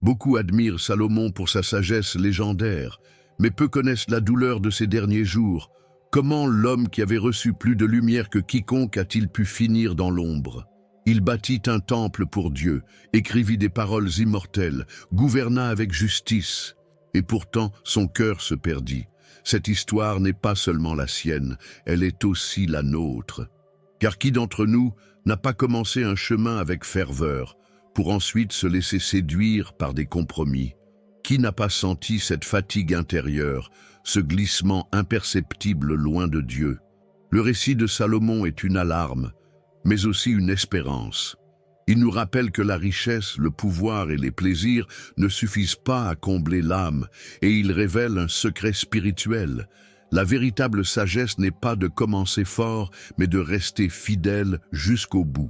Beaucoup admirent Salomon pour sa sagesse légendaire, mais peu connaissent la douleur de ses derniers jours. Comment l'homme qui avait reçu plus de lumière que quiconque a-t-il pu finir dans l'ombre? Il bâtit un temple pour Dieu, écrivit des paroles immortelles, gouverna avec justice, et pourtant son cœur se perdit. Cette histoire n'est pas seulement la sienne, elle est aussi la nôtre. Car qui d'entre nous n'a pas commencé un chemin avec ferveur, pour ensuite se laisser séduire par des compromis? Qui n'a pas senti cette fatigue intérieure, ce glissement imperceptible loin de Dieu? Le récit de Salomon est une alarme, mais aussi une espérance. Il nous rappelle que la richesse, le pouvoir et les plaisirs ne suffisent pas à combler l'âme, et il révèle un secret spirituel. La véritable sagesse n'est pas de commencer fort, mais de rester fidèle jusqu'au bout.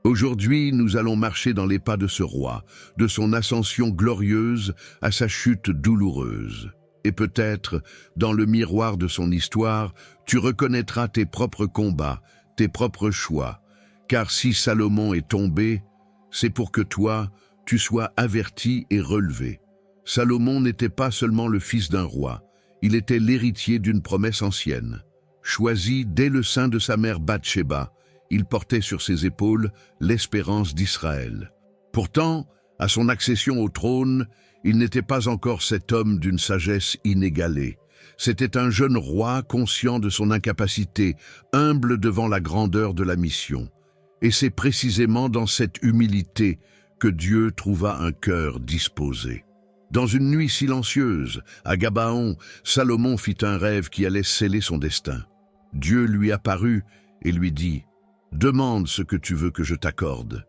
Aujourd'hui, nous allons marcher dans les pas de ce roi, de son ascension glorieuse à sa chute douloureuse. Et peut-être, dans le miroir de son histoire, tu reconnaîtras tes propres combats, tes propres choix. Car si Salomon est tombé, c'est pour que toi, tu sois averti et relevé. Salomon n'était pas seulement le fils d'un roi, il était l'héritier d'une promesse ancienne. Choisi dès le sein de sa mère Bathsheba, il portait sur ses épaules l'espérance d'Israël. Pourtant, à son accession au trône, il n'était pas encore cet homme d'une sagesse inégalée. C'était un jeune roi conscient de son incapacité, humble devant la grandeur de la mission. Et c'est précisément dans cette humilité que Dieu trouva un cœur disposé. Dans une nuit silencieuse, à Gabaon, Salomon fit un rêve qui allait sceller son destin. Dieu lui apparut et lui dit « Demande ce que tu veux que je t'accorde. »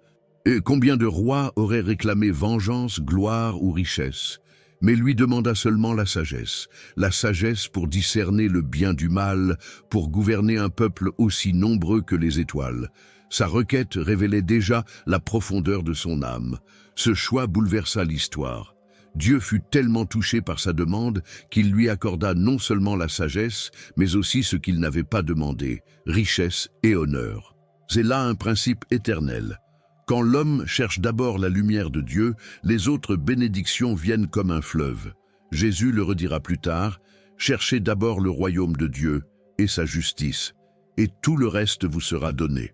Et combien de rois auraient réclamé vengeance, gloire ou richesse? Mais lui demanda seulement la sagesse pour discerner le bien du mal, pour gouverner un peuple aussi nombreux que les étoiles. Sa requête révélait déjà la profondeur de son âme. Ce choix bouleversa l'histoire. Dieu fut tellement touché par sa demande qu'il lui accorda non seulement la sagesse, mais aussi ce qu'il n'avait pas demandé, richesse et honneur. C'est là un principe éternel. Quand l'homme cherche d'abord la lumière de Dieu, les autres bénédictions viennent comme un fleuve. Jésus le redira plus tard, « Cherchez d'abord le royaume de Dieu et sa justice, et tout le reste vous sera donné. »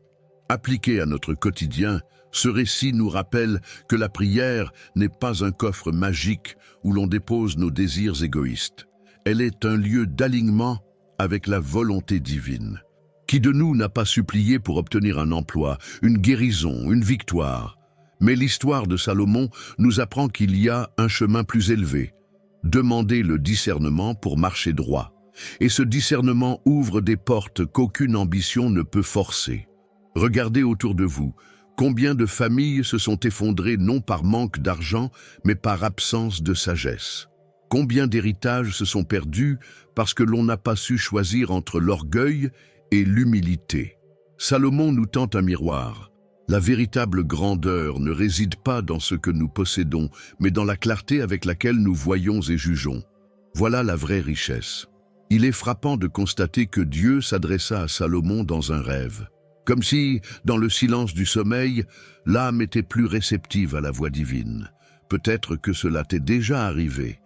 Appliqué à notre quotidien, ce récit nous rappelle que la prière n'est pas un coffre magique où l'on dépose nos désirs égoïstes. Elle est un lieu d'alignement avec la volonté divine. Qui de nous n'a pas supplié pour obtenir un emploi, une guérison, une victoire? Mais l'histoire de Salomon nous apprend qu'il y a un chemin plus élevé. Demander le discernement pour marcher droit. Et ce discernement ouvre des portes qu'aucune ambition ne peut forcer. Regardez autour de vous, combien de familles se sont effondrées non par manque d'argent, mais par absence de sagesse. Combien d'héritages se sont perdus parce que l'on n'a pas su choisir entre l'orgueil et l'humilité. Salomon nous tend un miroir. La véritable grandeur ne réside pas dans ce que nous possédons, mais dans la clarté avec laquelle nous voyons et jugeons. Voilà la vraie richesse. Il est frappant de constater que Dieu s'adressa à Salomon dans un rêve. Comme si, dans le silence du sommeil, l'âme était plus réceptive à la voix divine. Peut-être que cela t'est déjà arrivé.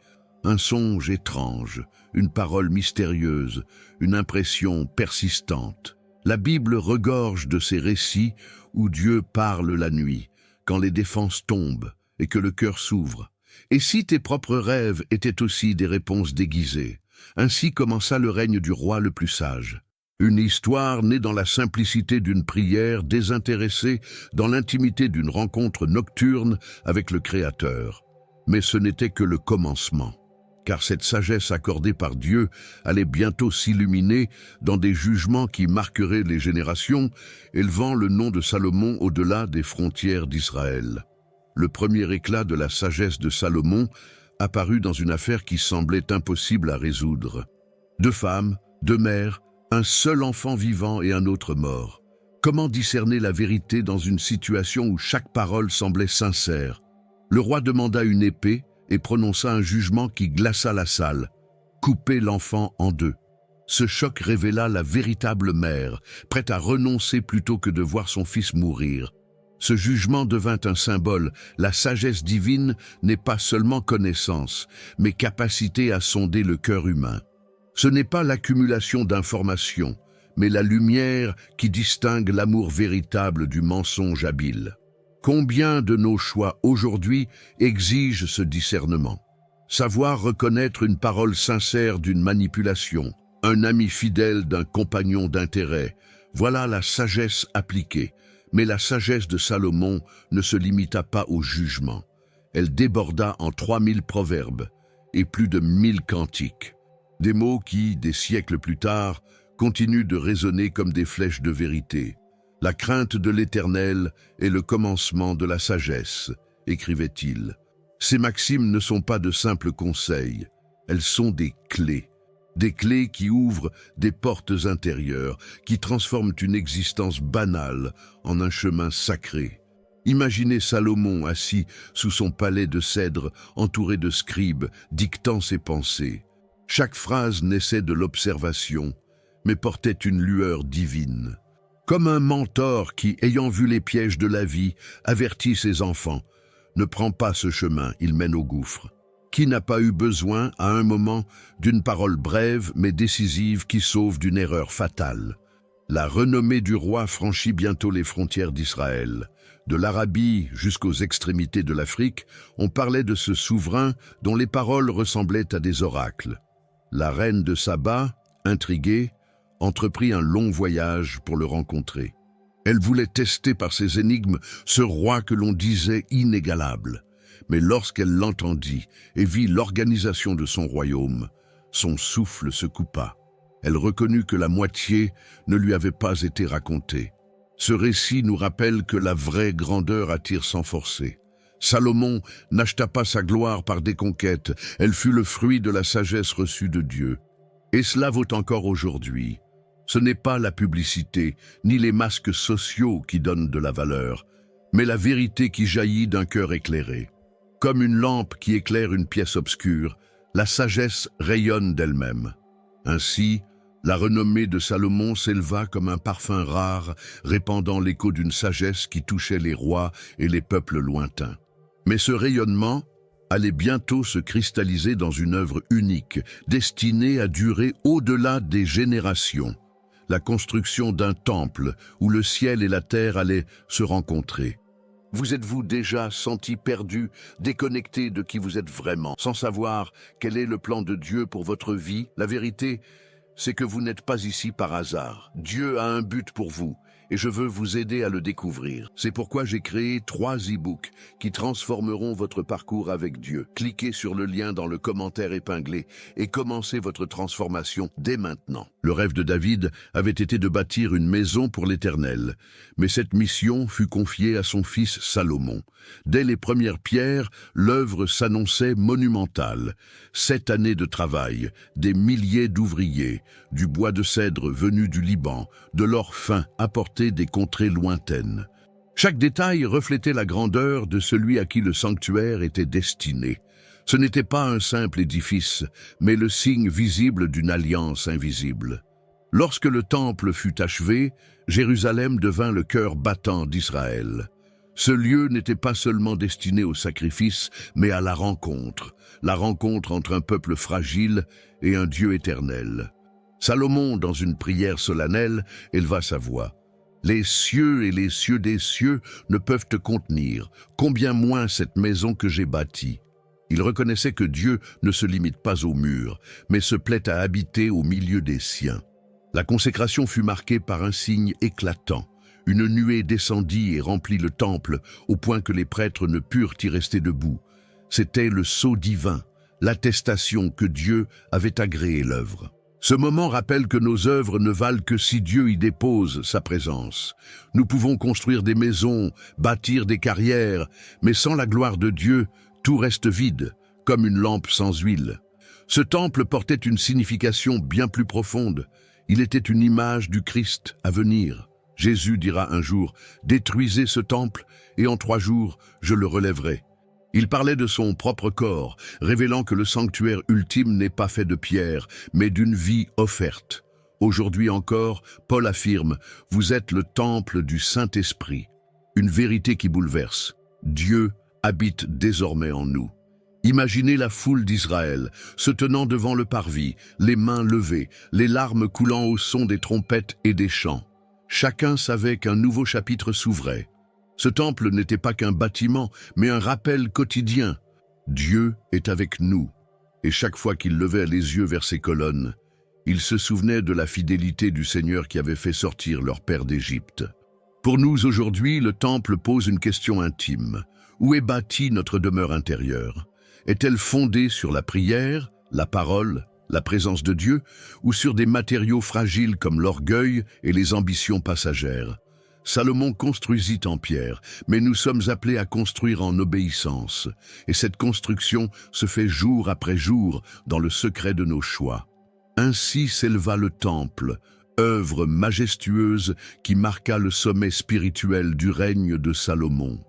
Un songe étrange, une parole mystérieuse, une impression persistante. La Bible regorge de ces récits où Dieu parle la nuit, quand les défenses tombent et que le cœur s'ouvre. Et si tes propres rêves étaient aussi des réponses déguisées? Ainsi commença le règne du roi le plus sage. Une histoire née dans la simplicité d'une prière désintéressée, dans l'intimité d'une rencontre nocturne avec le Créateur. Mais ce n'était que le commencement, car cette sagesse accordée par Dieu allait bientôt s'illuminer dans des jugements qui marqueraient les générations, élevant le nom de Salomon au-delà des frontières d'Israël. Le premier éclat de la sagesse de Salomon apparut dans une affaire qui semblait impossible à résoudre. 2 femmes, 2 mères, un seul enfant vivant et un autre mort. Comment discerner la vérité dans une situation où chaque parole semblait sincère? Le roi demanda une épée et prononça un jugement qui glaça la salle. Couper l'enfant en 2. Ce choc révéla la véritable mère, prête à renoncer plutôt que de voir son fils mourir. Ce jugement devint un symbole. La sagesse divine n'est pas seulement connaissance, mais capacité à sonder le cœur humain. Ce n'est pas l'accumulation d'informations, mais la lumière qui distingue l'amour véritable du mensonge habile. Combien de nos choix aujourd'hui exigent ce discernement? Savoir reconnaître une parole sincère d'une manipulation, un ami fidèle d'un compagnon d'intérêt, voilà la sagesse appliquée. Mais la sagesse de Salomon ne se limita pas au jugement. Elle déborda en 3000 proverbes et plus de 1000 cantiques. Des mots qui, des siècles plus tard, continuent de résonner comme des flèches de vérité. La crainte de l'Éternel est le commencement de la sagesse, écrivait-il. Ces maximes ne sont pas de simples conseils, elles sont des clés. Des clés qui ouvrent des portes intérieures, qui transforment une existence banale en un chemin sacré. Imaginez Salomon assis sous son palais de cèdre, entouré de scribes, dictant ses pensées. Chaque phrase naissait de l'observation, mais portait une lueur divine. Comme un mentor qui, ayant vu les pièges de la vie, avertit ses enfants. Ne prends pas ce chemin, il mène au gouffre. Qui n'a pas eu besoin, à un moment, d'une parole brève mais décisive qui sauve d'une erreur fatale? La renommée du roi franchit bientôt les frontières d'Israël. De l'Arabie jusqu'aux extrémités de l'Afrique, on parlait de ce souverain dont les paroles ressemblaient à des oracles. La reine de Saba, intriguée, entreprit un long voyage pour le rencontrer. Elle voulait tester par ses énigmes ce roi que l'on disait inégalable. Mais lorsqu'elle l'entendit et vit l'organisation de son royaume, son souffle se coupa. Elle reconnut que la moitié ne lui avait pas été racontée. Ce récit nous rappelle que la vraie grandeur attire sans forcer. Salomon n'acheta pas sa gloire par des conquêtes, elle fut le fruit de la sagesse reçue de Dieu. Et cela vaut encore aujourd'hui. Ce n'est pas la publicité, ni les masques sociaux qui donnent de la valeur, mais la vérité qui jaillit d'un cœur éclairé. Comme une lampe qui éclaire une pièce obscure, la sagesse rayonne d'elle-même. Ainsi, la renommée de Salomon s'éleva comme un parfum rare, répandant l'écho d'une sagesse qui touchait les rois et les peuples lointains. Mais ce rayonnement allait bientôt se cristalliser dans une œuvre unique, destinée à durer au-delà des générations. La construction d'un temple où le ciel et la terre allaient se rencontrer. Vous êtes-vous déjà senti perdu, déconnecté de qui vous êtes vraiment, sans savoir quel est le plan de Dieu pour votre vie? La vérité, c'est que vous n'êtes pas ici par hasard. Dieu a un but pour vous, et je veux vous aider à le découvrir. C'est pourquoi j'ai créé 3 e-books qui transformeront votre parcours avec Dieu. Cliquez sur le lien dans le commentaire épinglé et commencez votre transformation dès maintenant. Le rêve de David avait été de bâtir une maison pour l'Éternel, mais cette mission fut confiée à son fils Salomon. Dès les premières pierres, l'œuvre s'annonçait monumentale. 7 années de travail, des milliers d'ouvriers, du bois de cèdre venu du Liban, de l'or fin apporté des contrées lointaines. Chaque détail reflétait la grandeur de celui à qui le sanctuaire était destiné. Ce n'était pas un simple édifice, mais le signe visible d'une alliance invisible. Lorsque le temple fut achevé, Jérusalem devint le cœur battant d'Israël. Ce lieu n'était pas seulement destiné au sacrifice, mais à la rencontre entre un peuple fragile et un Dieu éternel. Salomon, dans une prière solennelle, éleva sa voix. « Les cieux et les cieux des cieux ne peuvent te contenir, combien moins cette maison que j'ai bâtie. » Il reconnaissait que Dieu ne se limite pas aux murs, mais se plaît à habiter au milieu des siens. La consécration fut marquée par un signe éclatant. Une nuée descendit et remplit le temple, au point que les prêtres ne purent y rester debout. C'était le sceau divin, l'attestation que Dieu avait agréé l'œuvre. Ce moment rappelle que nos œuvres ne valent que si Dieu y dépose sa présence. Nous pouvons construire des maisons, bâtir des carrières, mais sans la gloire de Dieu, tout reste vide, comme une lampe sans huile. Ce temple portait une signification bien plus profonde. Il était une image du Christ à venir. Jésus dira un jour, « Détruisez ce temple, et en 3 jours, je le relèverai. » Il parlait de son propre corps, révélant que le sanctuaire ultime n'est pas fait de pierre, mais d'une vie offerte. Aujourd'hui encore, Paul affirme « Vous êtes le temple du Saint-Esprit ». une vérité qui bouleverse. Dieu habite désormais en nous. Imaginez la foule d'Israël, se tenant devant le parvis, les mains levées, les larmes coulant au son des trompettes et des chants. Chacun savait qu'un nouveau chapitre s'ouvrait. Ce temple n'était pas qu'un bâtiment, mais un rappel quotidien. Dieu est avec nous. Et chaque fois qu'ils levaient les yeux vers ces colonnes, ils se souvenaient de la fidélité du Seigneur qui avait fait sortir leur père d'Égypte. Pour nous aujourd'hui, le temple pose une question intime. Où est bâtie notre demeure intérieure? Est-elle fondée sur la prière, la parole, la présence de Dieu, ou sur des matériaux fragiles comme l'orgueil et les ambitions passagères? Salomon construisit en pierre, mais nous sommes appelés à construire en obéissance. Et cette construction se fait jour après jour dans le secret de nos choix. Ainsi s'éleva le temple, œuvre majestueuse qui marqua le sommet spirituel du règne de Salomon.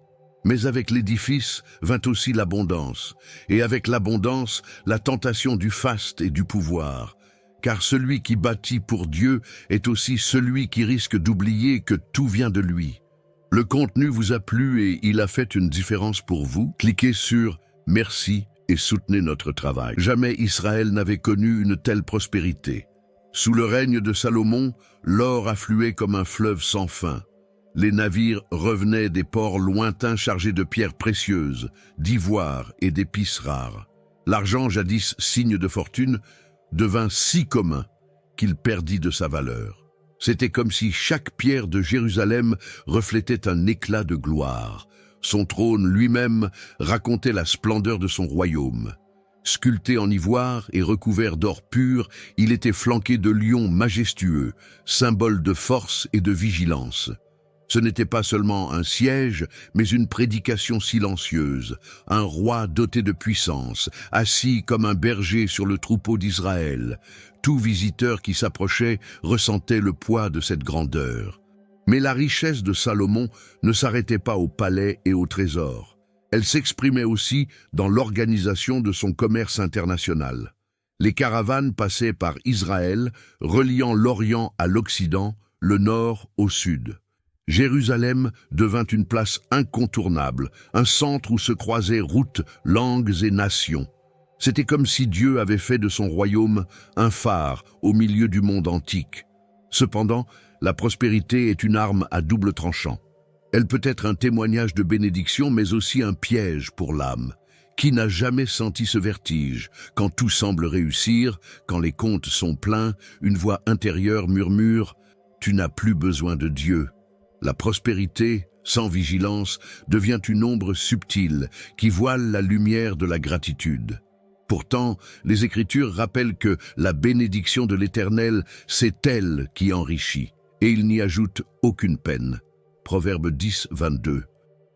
Mais avec l'édifice vint aussi l'abondance, et avec l'abondance, la tentation du faste et du pouvoir. Car celui qui bâtit pour Dieu est aussi celui qui risque d'oublier que tout vient de lui. Le contenu vous a plu et il a fait une différence pour vous? Cliquez sur « Merci » et soutenez notre travail. Jamais Israël n'avait connu une telle prospérité. Sous le règne de Salomon, l'or affluait comme un fleuve sans fin. Les navires revenaient des ports lointains chargés de pierres précieuses, d'ivoire et d'épices rares. L'argent, jadis signe de fortune, devint si commun qu'il perdit de sa valeur. C'était comme si chaque pierre de Jérusalem reflétait un éclat de gloire. Son trône lui-même racontait la splendeur de son royaume. Sculpté en ivoire et recouvert d'or pur, il était flanqué de lions majestueux, symbole de force et de vigilance. Ce n'était pas seulement un siège, mais une prédication silencieuse, un roi doté de puissance, assis comme un berger sur le troupeau d'Israël. Tout visiteur qui s'approchait ressentait le poids de cette grandeur. Mais la richesse de Salomon ne s'arrêtait pas au palais et au trésor. Elle s'exprimait aussi dans l'organisation de son commerce international. Les caravanes passaient par Israël, reliant l'Orient à l'Occident, le Nord au Sud. Jérusalem devint une place incontournable, un centre où se croisaient routes, langues et nations. C'était comme si Dieu avait fait de son royaume un phare au milieu du monde antique. Cependant, la prospérité est une arme à double tranchant. Elle peut être un témoignage de bénédiction, mais aussi un piège pour l'âme. Qui n'a jamais senti ce vertige? Quand tout semble réussir, quand les comptes sont pleins, une voix intérieure murmure « Tu n'as plus besoin de Dieu ». La prospérité, sans vigilance, devient une ombre subtile qui voile la lumière de la gratitude. Pourtant, les Écritures rappellent que la bénédiction de l'Éternel, c'est elle qui enrichit, et il n'y ajoute aucune peine. Proverbe 10, 22.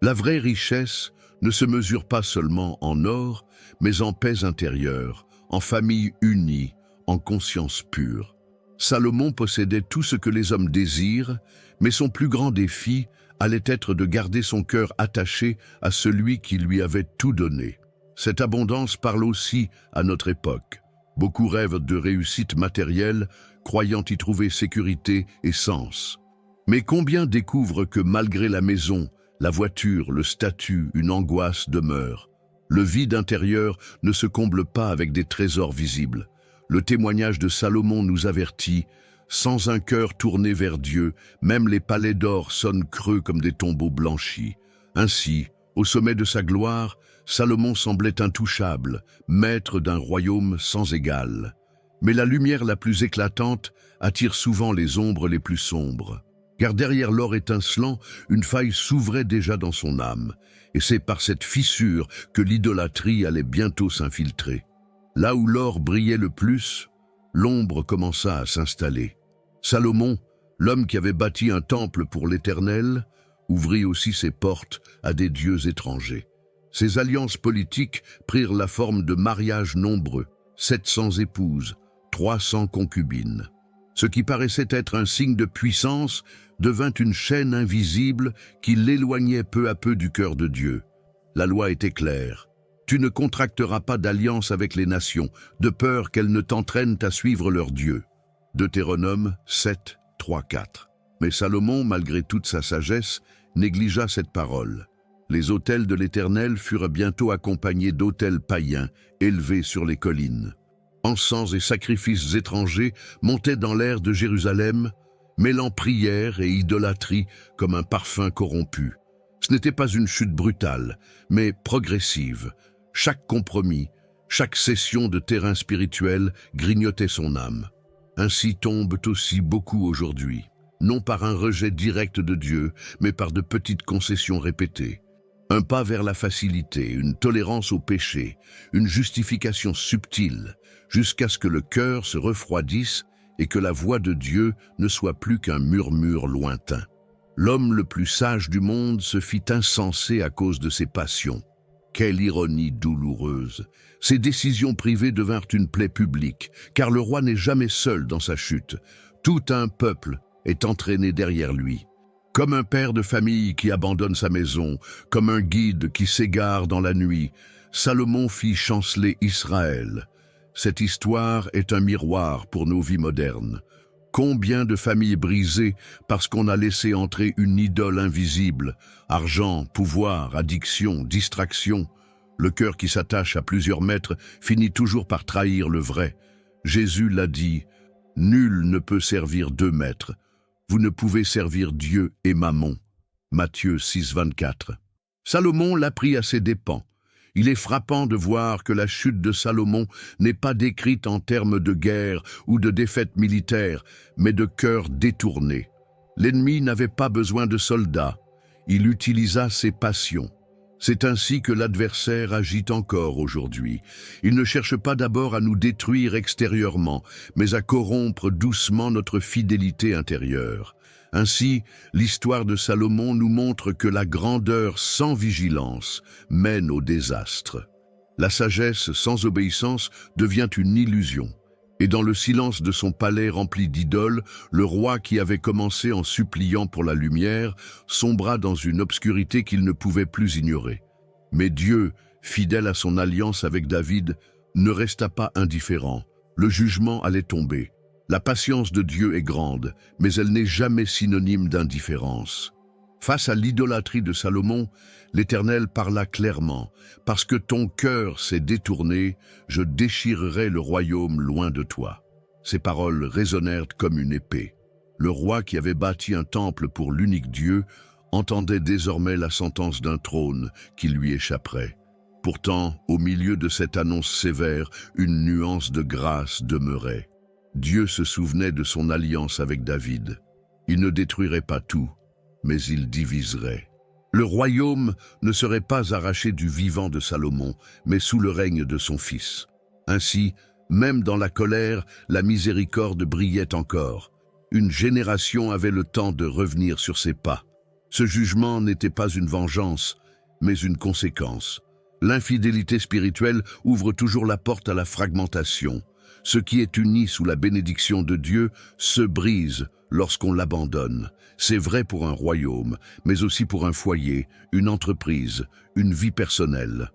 La vraie richesse ne se mesure pas seulement en or, mais en paix intérieure, en famille unie, en conscience pure. Salomon possédait tout ce que les hommes désirent, mais son plus grand défi allait être de garder son cœur attaché à celui qui lui avait tout donné. Cette abondance parle aussi à notre époque. Beaucoup rêvent de réussite matérielle, croyant y trouver sécurité et sens. Mais combien découvrent que malgré la maison, la voiture, le statut, une angoisse demeure? Le vide intérieur ne se comble pas avec des trésors visibles. Le témoignage de Salomon nous avertit, sans un cœur tourné vers Dieu, même les palais d'or sonnent creux comme des tombeaux blanchis. Ainsi, au sommet de sa gloire, Salomon semblait intouchable, maître d'un royaume sans égal. Mais la lumière la plus éclatante attire souvent les ombres les plus sombres. Car derrière l'or étincelant, une faille s'ouvrait déjà dans son âme, et c'est par cette fissure que l'idolâtrie allait bientôt s'infiltrer. Là où l'or brillait le plus, l'ombre commença à s'installer. Salomon, l'homme qui avait bâti un temple pour l'Éternel, ouvrit aussi ses portes à des dieux étrangers. Ses alliances politiques prirent la forme de mariages nombreux, 700 épouses, 300 concubines. Ce qui paraissait être un signe de puissance devint une chaîne invisible qui l'éloignait peu à peu du cœur de Dieu. La loi était claire. Tu ne contracteras pas d'alliance avec les nations, de peur qu'elles ne t'entraînent à suivre leur Dieu. Deutéronome 7, 3, 4. Mais Salomon, malgré toute sa sagesse, négligea cette parole. Les autels de l'Éternel furent bientôt accompagnés d'autels païens élevés sur les collines. Encens et sacrifices étrangers montaient dans l'air de Jérusalem, mêlant prière et idolâtrie comme un parfum corrompu. Ce n'était pas une chute brutale, mais progressive. Chaque compromis, chaque cession de terrain spirituel grignotait son âme. Ainsi tombent aussi beaucoup aujourd'hui, non par un rejet direct de Dieu, mais par de petites concessions répétées. Un pas vers la facilité, une tolérance au péché, une justification subtile, jusqu'à ce que le cœur se refroidisse et que la voix de Dieu ne soit plus qu'un murmure lointain. L'homme le plus sage du monde se fit insensé à cause de ses passions. Quelle ironie douloureuse! Ses décisions privées devinrent une plaie publique, car le roi n'est jamais seul dans sa chute. Tout un peuple est entraîné derrière lui. Comme un père de famille qui abandonne sa maison, comme un guide qui s'égare dans la nuit, Salomon fit chanceler Israël. Cette histoire est un miroir pour nos vies modernes. Combien de familles brisées parce qu'on a laissé entrer une idole invisible, argent, pouvoir, addiction, distraction. Le cœur qui s'attache à plusieurs maîtres finit toujours par trahir le vrai. Jésus l'a dit, « Nul ne peut servir 2 maîtres. Vous ne pouvez servir Dieu et Mammon. » Matthieu 6, 24. Salomon l'apprit à ses dépens. Il est frappant de voir que la chute de Salomon n'est pas décrite en termes de guerre ou de défaite militaire, mais de cœur détourné. L'ennemi n'avait pas besoin de soldats. Il utilisa ses passions. C'est ainsi que l'adversaire agit encore aujourd'hui. Il ne cherche pas d'abord à nous détruire extérieurement, mais à corrompre doucement notre fidélité intérieure. Ainsi, l'histoire de Salomon nous montre que la grandeur sans vigilance mène au désastre. La sagesse sans obéissance devient une illusion. Et dans le silence de son palais rempli d'idoles, le roi qui avait commencé en suppliant pour la lumière sombra dans une obscurité qu'il ne pouvait plus ignorer. Mais Dieu, fidèle à son alliance avec David, ne resta pas indifférent. Le jugement allait tomber. La patience de Dieu est grande, mais elle n'est jamais synonyme d'indifférence. Face à l'idolâtrie de Salomon, l'Éternel parla clairement. « Parce que ton cœur s'est détourné, je déchirerai le royaume loin de toi. » Ces paroles résonnèrent comme une épée. Le roi qui avait bâti un temple pour l'unique Dieu entendait désormais la sentence d'un trône qui lui échapperait. Pourtant, au milieu de cette annonce sévère, une nuance de grâce demeurait. Dieu se souvenait de son alliance avec David. Il ne détruirait pas tout, mais il diviserait. Le royaume ne serait pas arraché du vivant de Salomon, mais sous le règne de son fils. Ainsi, même dans la colère, la miséricorde brillait encore. Une génération avait le temps de revenir sur ses pas. Ce jugement n'était pas une vengeance, mais une conséquence. L'infidélité spirituelle ouvre toujours la porte à la fragmentation. Ce qui est uni sous la bénédiction de Dieu se brise lorsqu'on l'abandonne. C'est vrai pour un royaume, mais aussi pour un foyer, une entreprise, une vie personnelle.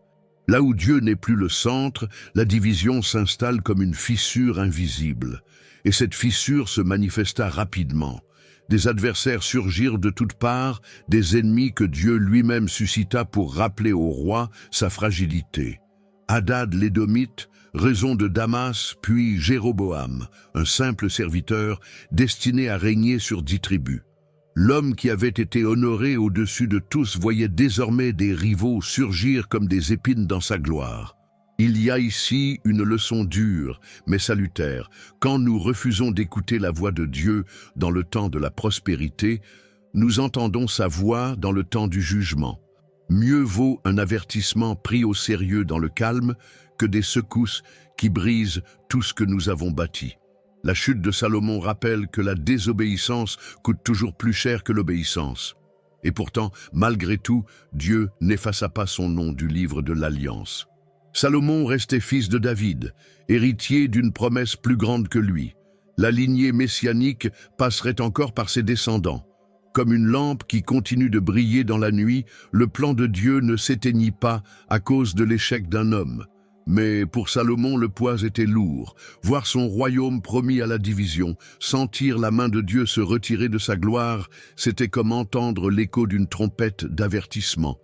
Là où Dieu n'est plus le centre, la division s'installe comme une fissure invisible. Et cette fissure se manifesta rapidement. Des adversaires surgirent de toutes parts, des ennemis que Dieu lui-même suscita pour rappeler au roi sa fragilité. Hadad l'Édomite, raison de Damas, puis Jéroboam, un simple serviteur destiné à régner sur 10 tribus. L'homme qui avait été honoré au-dessus de tous voyait désormais des rivaux surgir comme des épines dans sa gloire. Il y a ici une leçon dure, mais salutaire. Quand nous refusons d'écouter la voix de Dieu dans le temps de la prospérité, nous entendons sa voix dans le temps du jugement. Mieux vaut un avertissement pris au sérieux dans le calme que des secousses qui brisent tout ce que nous avons bâti. La chute de Salomon rappelle que la désobéissance coûte toujours plus cher que l'obéissance. Et pourtant, malgré tout, Dieu n'effaça pas son nom du livre de l'Alliance. Salomon restait fils de David, héritier d'une promesse plus grande que lui. La lignée messianique passerait encore par ses descendants. Comme une lampe qui continue de briller dans la nuit, le plan de Dieu ne s'éteignit pas à cause de l'échec d'un homme. Mais pour Salomon, le poids était lourd. Voir son royaume promis à la division, sentir la main de Dieu se retirer de sa gloire, c'était comme entendre l'écho d'une trompette d'avertissement.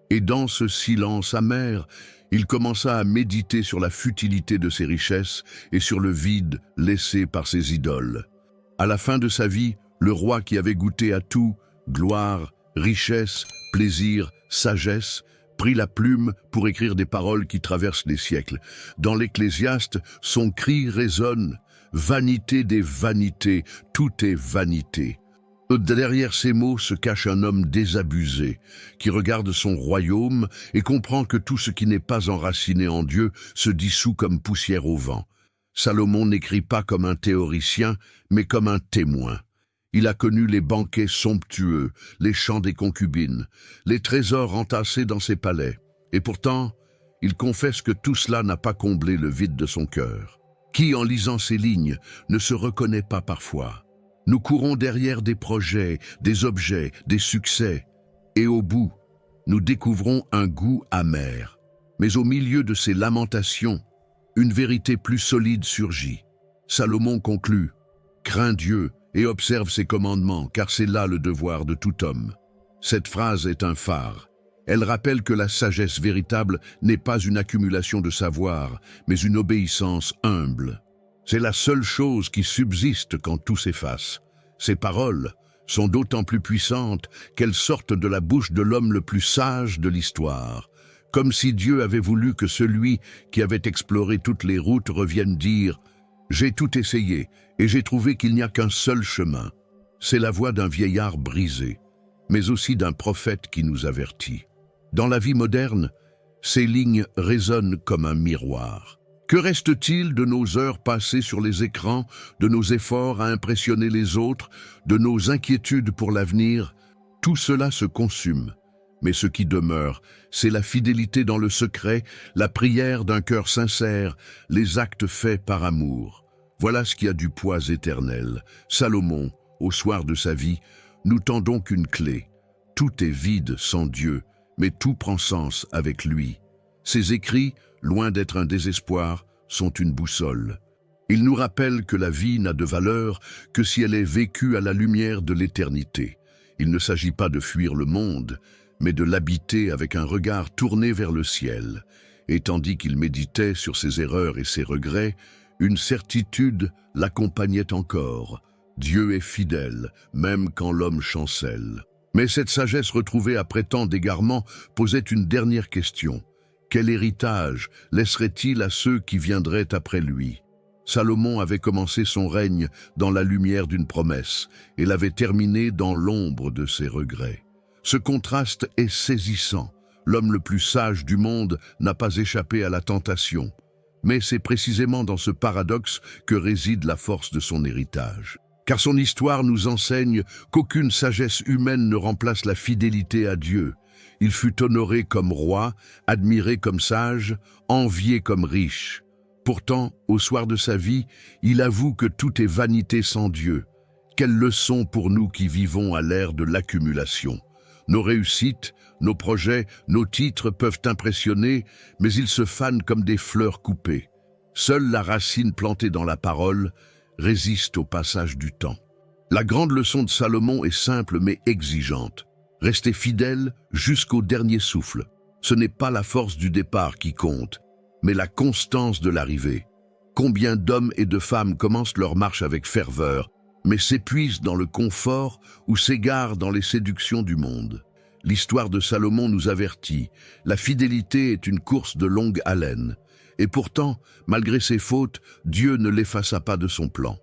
Et dans ce silence amer, il commença à méditer sur la futilité de ses richesses et sur le vide laissé par ses idoles. À la fin de sa vie, le roi qui avait goûté à tout, gloire, richesse, plaisir, sagesse, prit la plume pour écrire des paroles qui traversent les siècles. Dans l'Ecclésiaste, son cri résonne « Vanité des vanités, tout est vanité ». Derrière ces mots se cache un homme désabusé, qui regarde son royaume et comprend que tout ce qui n'est pas enraciné en Dieu se dissout comme poussière au vent. Salomon n'écrit pas comme un théoricien, mais comme un témoin. Il a connu les banquets somptueux, les chants des concubines, les trésors entassés dans ses palais. Et pourtant, il confesse que tout cela n'a pas comblé le vide de son cœur. Qui, en lisant ces lignes, ne se reconnaît pas parfois? Nous courons derrière des projets, des objets, des succès. Et au bout, nous découvrons un goût amer. Mais au milieu de ces lamentations, une vérité plus solide surgit. Salomon conclut « Crains Dieu et observe ses commandements, car c'est là le devoir de tout homme. » Cette phrase est un phare. Elle rappelle que la sagesse véritable n'est pas une accumulation de savoir, mais une obéissance humble. C'est la seule chose qui subsiste quand tout s'efface. Ces paroles sont d'autant plus puissantes qu'elles sortent de la bouche de l'homme le plus sage de l'histoire, comme si Dieu avait voulu que celui qui avait exploré toutes les routes revienne dire « J'ai tout essayé et j'ai trouvé qu'il n'y a qu'un seul chemin ». C'est la voix d'un vieillard brisé, mais aussi d'un prophète qui nous avertit. Dans la vie moderne, ces lignes résonnent comme un miroir. Que reste-t-il de nos heures passées sur les écrans, de nos efforts à impressionner les autres, de nos inquiétudes pour l'avenir? Tout cela se consume. Mais ce qui demeure, c'est la fidélité dans le secret, la prière d'un cœur sincère, les actes faits par amour. Voilà ce qui a du poids éternel. Salomon, au soir de sa vie, nous tend donc une clé. Tout est vide sans Dieu, mais tout prend sens avec lui. Ses écrits, loin d'être un désespoir, sont une boussole. Ils nous rappellent que la vie n'a de valeur que si elle est vécue à la lumière de l'éternité. Il ne s'agit pas de fuir le monde, mais de l'habiter avec un regard tourné vers le ciel. Et tandis qu'il méditait sur ses erreurs et ses regrets, une certitude l'accompagnait encore. Dieu est fidèle, même quand l'homme chancelle. Mais cette sagesse retrouvée après tant d'égarements posait une dernière question. Quel héritage laisserait-il à ceux qui viendraient après lui? Salomon avait commencé son règne dans la lumière d'une promesse et l'avait terminé dans l'ombre de ses regrets. Ce contraste est saisissant. L'homme le plus sage du monde n'a pas échappé à la tentation. Mais c'est précisément dans ce paradoxe que réside la force de son héritage. Car son histoire nous enseigne qu'aucune sagesse humaine ne remplace la fidélité à Dieu. Il fut honoré comme roi, admiré comme sage, envié comme riche. Pourtant, au soir de sa vie, il avoue que tout est vanité sans Dieu. Quelle leçon pour nous qui vivons à l'ère de l'accumulation. Nos réussites, nos projets, nos titres peuvent impressionner, mais ils se fanent comme des fleurs coupées. Seule la racine plantée dans la parole résiste au passage du temps. La grande leçon de Salomon est simple mais exigeante. Rester fidèle jusqu'au dernier souffle. Ce n'est pas la force du départ qui compte, mais la constance de l'arrivée. Combien d'hommes et de femmes commencent leur marche avec ferveur, mais s'épuisent dans le confort ou s'égarent dans les séductions du monde. L'histoire de Salomon nous avertit, la fidélité est une course de longue haleine. Et pourtant, malgré ses fautes, Dieu ne l'effaça pas de son plan.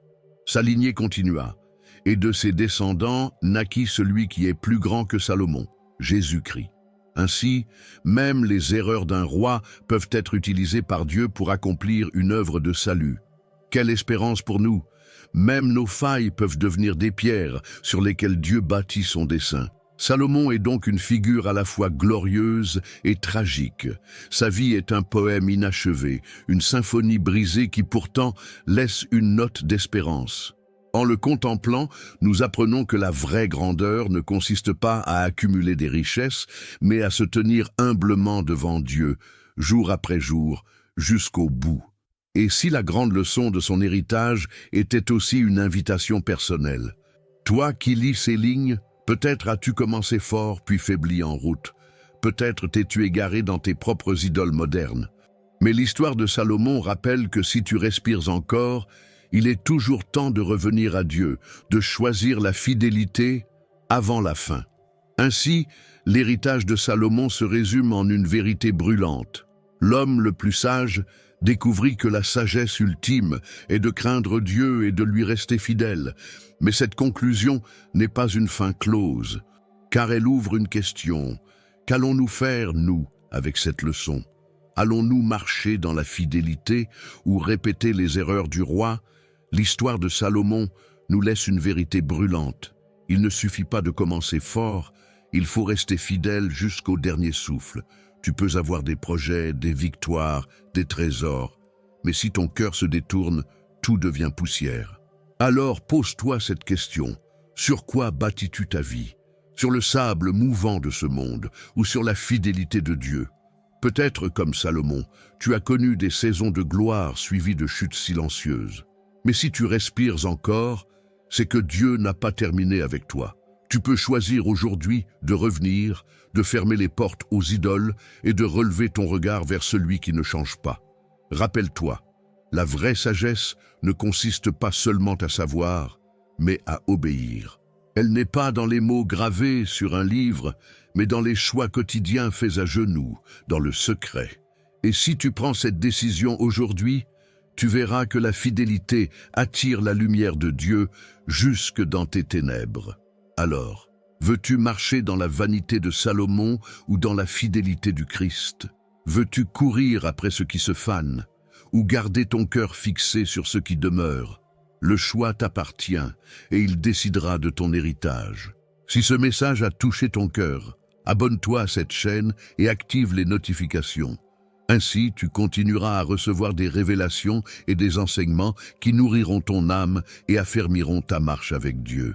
Sa lignée continua. Et de ses descendants naquit celui qui est plus grand que Salomon, Jésus-Christ. Ainsi, même les erreurs d'un roi peuvent être utilisées par Dieu pour accomplir une œuvre de salut. Quelle espérance pour nous! Même nos failles peuvent devenir des pierres sur lesquelles Dieu bâtit son dessein. Salomon est donc une figure à la fois glorieuse et tragique. Sa vie est un poème inachevé, une symphonie brisée qui pourtant laisse une note d'espérance. En le contemplant, nous apprenons que la vraie grandeur ne consiste pas à accumuler des richesses, mais à se tenir humblement devant Dieu, jour après jour, jusqu'au bout. Et si la grande leçon de son héritage était aussi une invitation personnelle? Toi qui lis ces lignes, peut-être as-tu commencé fort puis faibli en route. Peut-être t'es-tu égaré dans tes propres idoles modernes. Mais l'histoire de Salomon rappelle que si tu respires encore, il est toujours temps de revenir à Dieu, de choisir la fidélité avant la fin. Ainsi, l'héritage de Salomon se résume en une vérité brûlante. L'homme le plus sage découvrit que la sagesse ultime est de craindre Dieu et de lui rester fidèle. Mais cette conclusion n'est pas une fin close, car elle ouvre une question. Qu'allons-nous faire, nous, avec cette leçon? Allons-nous marcher dans la fidélité ou répéter les erreurs du roi? L'histoire de Salomon nous laisse une vérité brûlante. Il ne suffit pas de commencer fort, il faut rester fidèle jusqu'au dernier souffle. Tu peux avoir des projets, des victoires, des trésors, mais si ton cœur se détourne, tout devient poussière. Alors pose-toi cette question. Sur quoi bâtis-tu ta vie? Sur le sable mouvant de ce monde ou sur la fidélité de Dieu? Peut-être, comme Salomon, tu as connu des saisons de gloire suivies de chutes silencieuses. Mais si tu respires encore, c'est que Dieu n'a pas terminé avec toi. Tu peux choisir aujourd'hui de revenir, de fermer les portes aux idoles et de relever ton regard vers celui qui ne change pas. Rappelle-toi, la vraie sagesse ne consiste pas seulement à savoir, mais à obéir. Elle n'est pas dans les mots gravés sur un livre, mais dans les choix quotidiens faits à genoux, dans le secret. Et si tu prends cette décision aujourd'hui, tu verras que la fidélité attire la lumière de Dieu jusque dans tes ténèbres. Alors, veux-tu marcher dans la vanité de Salomon ou dans la fidélité du Christ? Veux-tu courir après ce qui se fane ou garder ton cœur fixé sur ce qui demeure? Le choix t'appartient et il décidera de ton héritage. Si ce message a touché ton cœur, abonne-toi à cette chaîne et active les notifications. Ainsi, tu continueras à recevoir des révélations et des enseignements qui nourriront ton âme et affermiront ta marche avec Dieu.